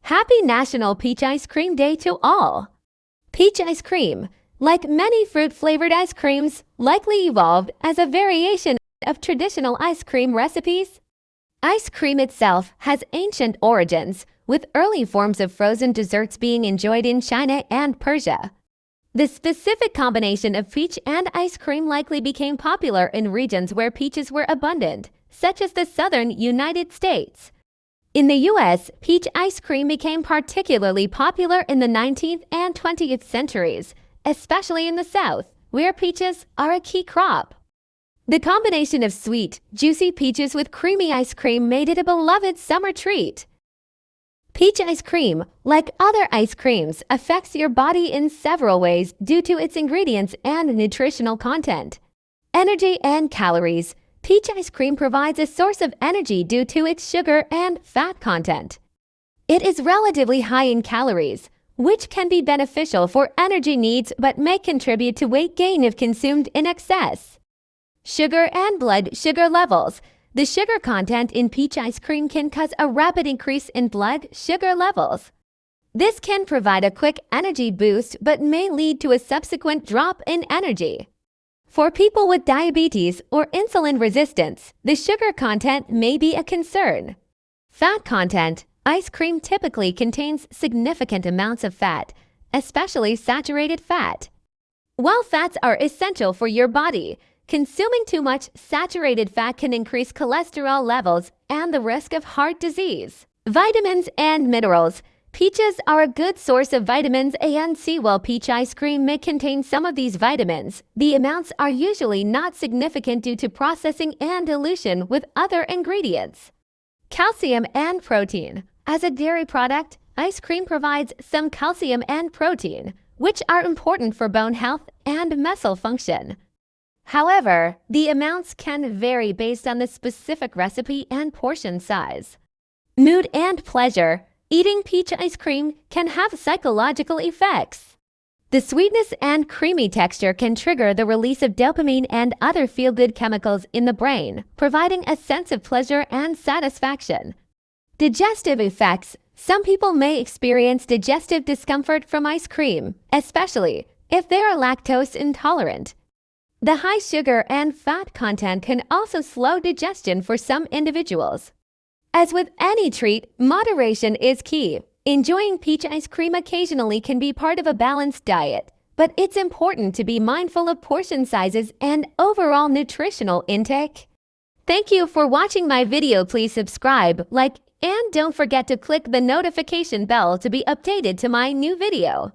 Happy National Peach Ice Cream Day to all! Peach ice cream, like many fruit-flavored ice creams, likely evolved as a variation of traditional ice cream recipes. Ice cream itself has ancient origins, with early forms of frozen desserts being enjoyed in China and Persia. The specific combination of peach and ice cream likely became popular in regions where peaches were abundant, such as the southern United States. In the U.S., peach ice cream became particularly popular in the 19th and 20th centuries, especially in the South, where peaches are a key crop. The combination of sweet, juicy peaches with creamy ice cream made it a beloved summer treat. Peach ice cream, like other ice creams, affects your body in several ways due to its ingredients and nutritional content. Energy and calories. Peach ice cream provides a source of energy due to its sugar and fat content. It is relatively high in calories, which can be beneficial for energy needs but may contribute to weight gain if consumed in excess. Sugar and blood sugar levels. The sugar content in peach ice cream can cause a rapid increase in blood sugar levels. This can provide a quick energy boost but may lead to a subsequent drop in energy. For people with diabetes or insulin resistance, the sugar content may be a concern. Fat content. Ice cream typically contains significant amounts of fat, especially saturated fat. While fats are essential for your body, consuming too much saturated fat can increase cholesterol levels and the risk of heart disease. Vitamins and minerals. Peaches are a good source of vitamins A and C. While peach ice cream may contain some of these vitamins, the amounts are usually not significant due to processing and dilution with other ingredients. Calcium and protein. As a dairy product, ice cream provides some calcium and protein, which are important for bone health and muscle function. However, the amounts can vary based on the specific recipe and portion size. Mood and pleasure. Eating peach ice cream can have psychological effects. The sweetness and creamy texture can trigger the release of dopamine and other feel-good chemicals in the brain, providing a sense of pleasure and satisfaction. Digestive effects. Some people may experience digestive discomfort from ice cream, especially if they are lactose intolerant. The high sugar and fat content can also slow digestion for some individuals. As with any treat, moderation is key. Enjoying peach ice cream occasionally can be part of a balanced diet, but it's important to be mindful of portion sizes and overall nutritional intake. Thank you for watching my video. Please subscribe, like, and don't forget to click the notification bell to be updated to my new video.